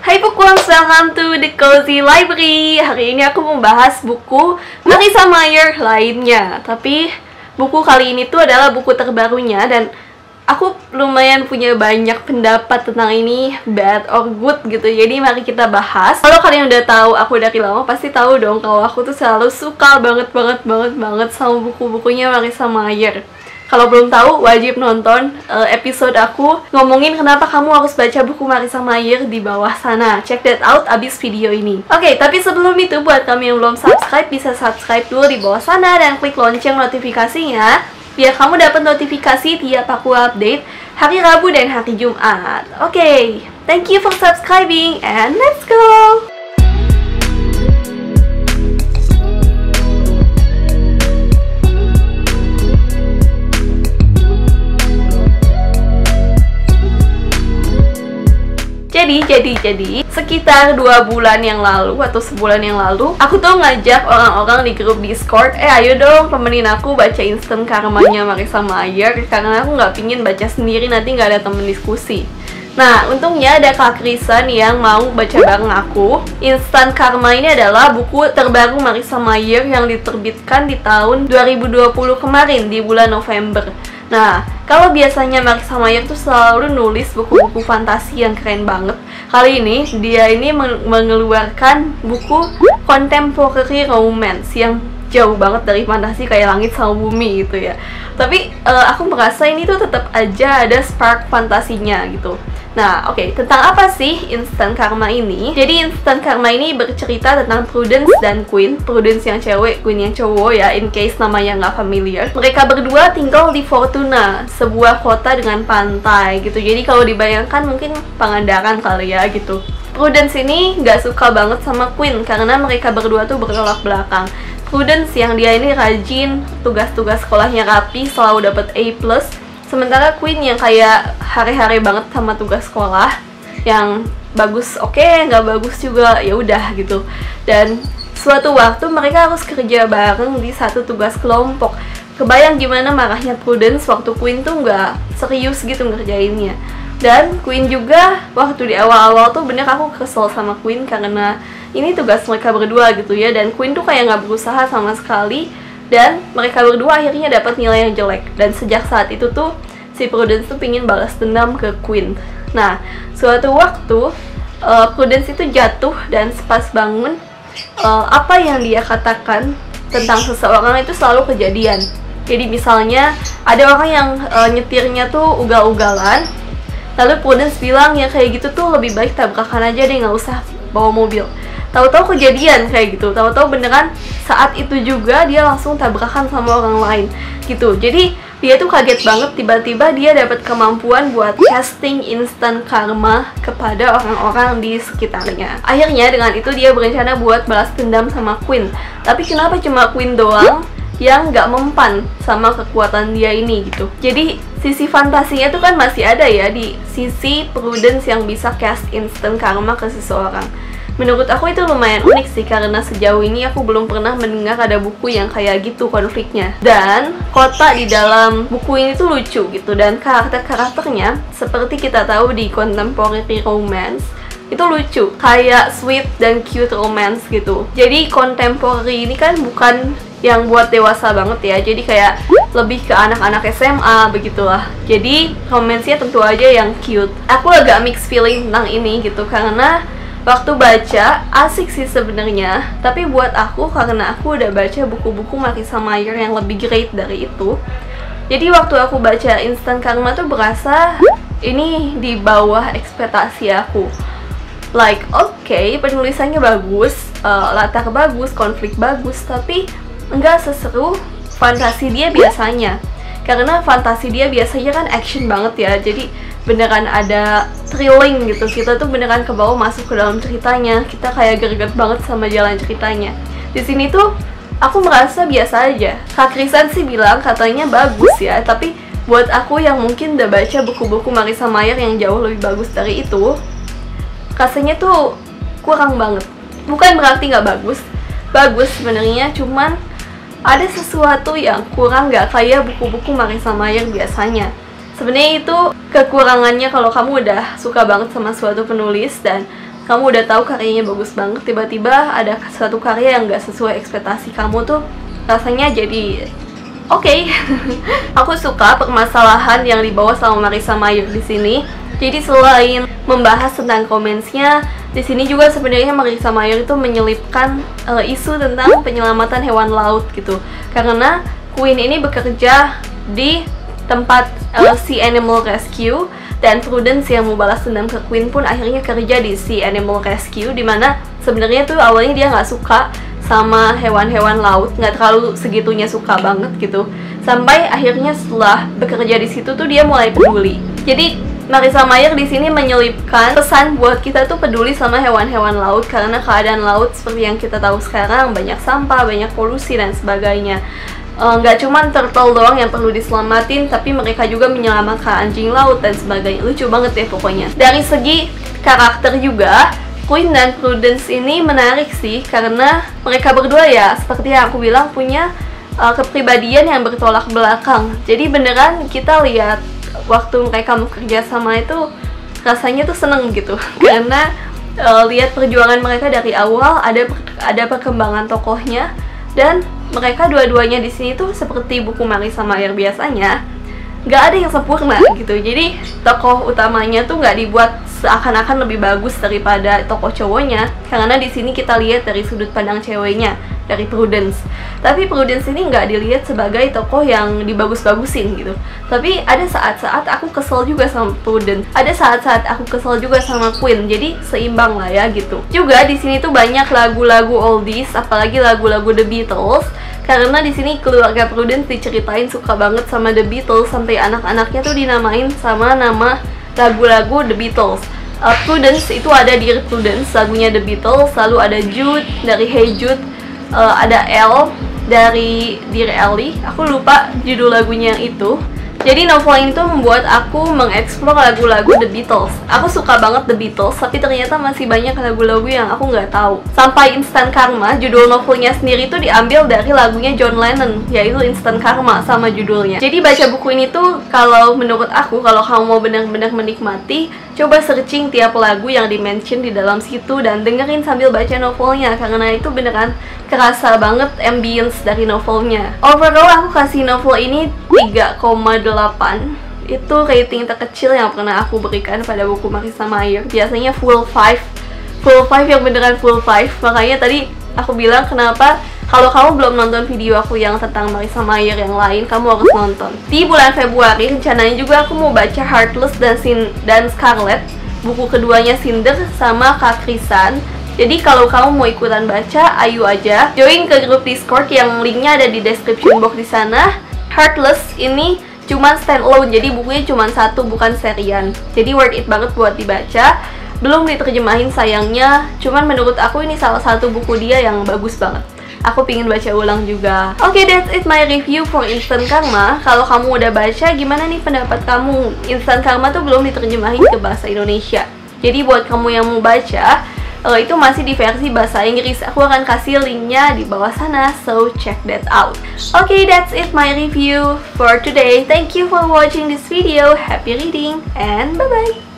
Hai Bookworms, welcome to the Cozy Library. Hari ini aku membahas buku Marissa Mayer lainnya. Tapi buku kali ini tuh adalah buku terbarunya dan aku lumayan punya banyak pendapat tentang ini, bad or good gitu. Jadi mari kita bahas. Kalau kalian udah tahu aku dari lama pasti tahu dong kalau aku tuh selalu suka banget sama buku-bukunya Marissa Mayer. Kalau belum tahu, wajib nonton episode aku ngomongin kenapa kamu harus baca buku Marissa Mayer di bawah sana. Check that out abis video ini. Oke, tapi sebelum itu buat kami yang belum subscribe, bisa subscribe dulu di bawah sana dan klik lonceng notifikasinya biar kamu dapat notifikasi tiap aku update hari Rabu dan hari Jumat. Oke, thank you for subscribing and let's go! Jadi sekitar 2 bulan yang lalu atau sebulan yang lalu aku tuh ngajak orang-orang di grup Discord, ayo dong temenin aku baca Instant Karma-nya Marissa Mayer karena aku nggak pingin baca sendiri, nanti nggak ada temen diskusi. Nah, untungnya ada Kak Krisan yang mau baca bareng aku. Instant Karma ini adalah buku terbaru Marissa Mayer yang diterbitkan di tahun 2020 kemarin di bulan November. Nah, kalau biasanya Marissa Mayer tuh selalu nulis buku-buku fantasi yang keren banget, kali ini dia ini mengeluarkan buku contemporary romance yang jauh banget dari fantasi kayak langit sama bumi gitu ya. Tapi aku merasa ini tuh tetap aja ada spark fantasinya gitu. Nah, oke, tentang apa sih Instant Karma ini? Jadi Instant Karma ini bercerita tentang Prudence dan Quinn. Prudence yang cewek, Quinn yang cowok ya, in case namanya nggak familiar. Mereka berdua tinggal di Fortuna, sebuah kota dengan pantai gitu. Jadi kalau dibayangkan mungkin Pangandaran kali ya gitu. Prudence ini nggak suka banget sama Quinn karena mereka berdua tuh bertolak belakang. Prudence yang dia ini rajin, tugas-tugas sekolahnya rapi, selalu dapat A+. Sementara Quinn yang kayak hari-hari banget sama tugas sekolah, yang bagus oke, nggak bagus juga ya udah gitu. Dan suatu waktu mereka harus kerja bareng di satu tugas kelompok. Kebayang gimana marahnya Prudence waktu Quinn tuh nggak serius gitu ngerjainnya. Dan Quinn juga waktu di awal-awal tuh bener aku kesel sama Quinn karena ini tugas mereka berdua gitu ya. Dan Quinn tuh kayak nggak berusaha sama sekali. Dan mereka berdua akhirnya dapat nilai yang jelek. Dan sejak saat itu tuh si Prudence tuh pingin balas dendam ke Quinn. Nah, suatu waktu Prudence itu jatuh dan pas bangun, apa yang dia katakan tentang seseorang itu selalu kejadian. Jadi misalnya ada orang yang nyetirnya tuh ugal-ugalan, lalu Prudence bilang ya kayak gitu tuh lebih baik tabrakan aja deh, nggak usah bawa mobil. Tahu-tahu kejadian kayak gitu, tahu-tahu beneran saat itu juga dia langsung tabrakan sama orang lain gitu. Jadi dia tuh kaget banget tiba-tiba dia dapat kemampuan buat casting instant karma kepada orang-orang di sekitarnya. Akhirnya dengan itu dia berencana buat balas dendam sama Quinn. Tapi kenapa cuma Quinn doang yang nggak mempan sama kekuatan dia ini gitu. Jadi sisi fantasinya tuh kan masih ada ya di sisi Prudence yang bisa cast instant karma ke seseorang. Menurut aku itu lumayan unik sih karena sejauh ini aku belum pernah mendengar ada buku yang kayak gitu konfliknya. Dan kota di dalam buku ini tuh lucu gitu, dan karakter-karakternya seperti kita tahu di contemporary romance itu lucu, kayak sweet dan cute romance gitu. Jadi contemporary ini kan bukan yang buat dewasa banget ya, jadi kayak lebih ke anak-anak SMA begitulah. Jadi romansnya tentu aja yang cute. Aku agak mixed feeling tentang ini gitu karena waktu baca asik sih sebenarnya, tapi buat aku karena aku udah baca buku-buku Marissa Mayer yang lebih great dari itu. Jadi waktu aku baca Instant Karma tuh berasa ini di bawah ekspektasi aku. Like oke, penulisannya bagus, latar bagus, konflik bagus, tapi enggak seseru fantasi dia biasanya. Karena fantasi dia biasanya kan action banget ya, jadi beneran ada thrilling gitu, kita tuh beneran kebawa masuk ke dalam ceritanya, kita kayak greget banget sama jalan ceritanya. Di sini tuh aku merasa biasa aja. Kak Krisan sih bilang katanya bagus ya, tapi buat aku yang mungkin udah baca buku-buku Marissa Mayer yang jauh lebih bagus dari itu, rasanya tuh kurang banget. Bukan berarti nggak bagus, bagus sebenarnya, cuman ada sesuatu yang kurang, nggak kayak buku-buku Marissa Mayer biasanya. Sebenarnya itu kekurangannya kalau kamu udah suka banget sama suatu penulis dan kamu udah tahu karyanya bagus banget, tiba-tiba ada suatu karya yang nggak sesuai ekspektasi kamu tuh rasanya jadi oke. Aku suka permasalahan yang dibawa sama Marissa Mayer di sini. Jadi selain membahas tentang komensnya, di sini juga sebenarnya Marissa Mayer itu menyelipkan isu tentang penyelamatan hewan laut gitu. Karena Quinn ini bekerja di tempat Sea Animal Rescue, dan Prudence yang mau balas dendam ke Quinn pun akhirnya kerja di Sea Animal Rescue, dimana sebenarnya tuh awalnya dia nggak suka sama hewan-hewan laut, nggak terlalu segitunya suka banget gitu. Sampai akhirnya setelah bekerja di situ tuh dia mulai peduli. Jadi Marissa Mayer di sini menyelipkan pesan buat kita tuh peduli sama hewan-hewan laut, karena keadaan laut seperti yang kita tahu sekarang, banyak sampah, banyak polusi dan sebagainya. Nggak cuma turtle doang yang perlu diselamatin, tapi mereka juga menyelamatkan anjing laut dan sebagainya. Lucu banget ya pokoknya. Dari segi karakter juga, Quinn dan Prudence ini menarik sih, karena mereka berdua ya seperti yang aku bilang punya kepribadian yang bertolak belakang. Jadi beneran kita lihat waktu mereka bekerja sama itu rasanya tuh seneng gitu. Karena lihat perjuangan mereka dari awal, ada perkembangan tokohnya, dan mereka dua-duanya di sini tuh seperti buku Marissa Mayer biasanya, nggak ada yang sempurna gitu. Jadi tokoh utamanya tuh nggak dibuat seakan-akan lebih bagus daripada tokoh cowoknya, karena di sini kita lihat dari sudut pandang ceweknya, dari Prudence. Tapi Prudence ini nggak dilihat sebagai tokoh yang dibagus-bagusin gitu. Tapi ada saat-saat aku kesel juga sama Prudence, ada saat-saat aku kesel juga sama Quinn. Jadi seimbang lah ya gitu. Juga di sini tuh banyak lagu-lagu oldies, apalagi lagu-lagu The Beatles. Karena di sini keluarga Prudence diceritain suka banget sama The Beatles, sampai anak-anaknya tuh dinamain sama nama lagu-lagu The Beatles. Prudence itu ada Dear Prudence, lagunya The Beatles. Lalu ada Jude dari Hey Jude, ada Elle dari Dear Ellie. Aku lupa judul lagunya yang itu. Jadi novel ini tuh membuat aku mengeksplor lagu-lagu The Beatles. Aku suka banget The Beatles, tapi ternyata masih banyak lagu-lagu yang aku nggak tahu. Sampai Instant Karma, judul novelnya sendiri tuh diambil dari lagunya John Lennon, yaitu Instant Karma sama judulnya. Jadi baca buku ini tuh, kalau menurut aku, kalau kamu mau benar-benar menikmati, coba searching tiap lagu yang di-mention di dalam situ dan dengerin sambil baca novelnya, karena itu beneran kerasa banget ambience dari novelnya. Overall aku kasih novel ini 3,8. Itu rating terkecil yang pernah aku berikan pada buku Marissa Mayer. Biasanya full 5 yang beneran full 5. Makanya tadi aku bilang kenapa kalau kamu belum nonton video aku yang tentang Marissa Mayer yang lain, kamu harus nonton. Di bulan Februari rencananya juga aku mau baca Heartless dan Scarlet, buku keduanya Cinder sama Kak Krisan. Jadi kalau kamu mau ikutan baca, ayo aja join ke grup Discord yang linknya ada di description box di sana. Heartless ini cuma stand alone, jadi bukunya cuma satu, bukan serian. Jadi worth it banget buat dibaca. Belum diterjemahin sayangnya, cuman menurut aku ini salah satu buku dia yang bagus banget. Aku pingin baca ulang juga. Oke, that's it my review for Instant Karma. Kalau kamu udah baca, gimana nih pendapat kamu? Instant Karma tuh belum diterjemahin ke bahasa Indonesia. Jadi buat kamu yang mau baca, itu masih di versi bahasa Inggris. Aku akan kasih linknya di bawah sana, so check that out. Okay, that's it my review for today. Thank you for watching this video. Happy reading and bye-bye.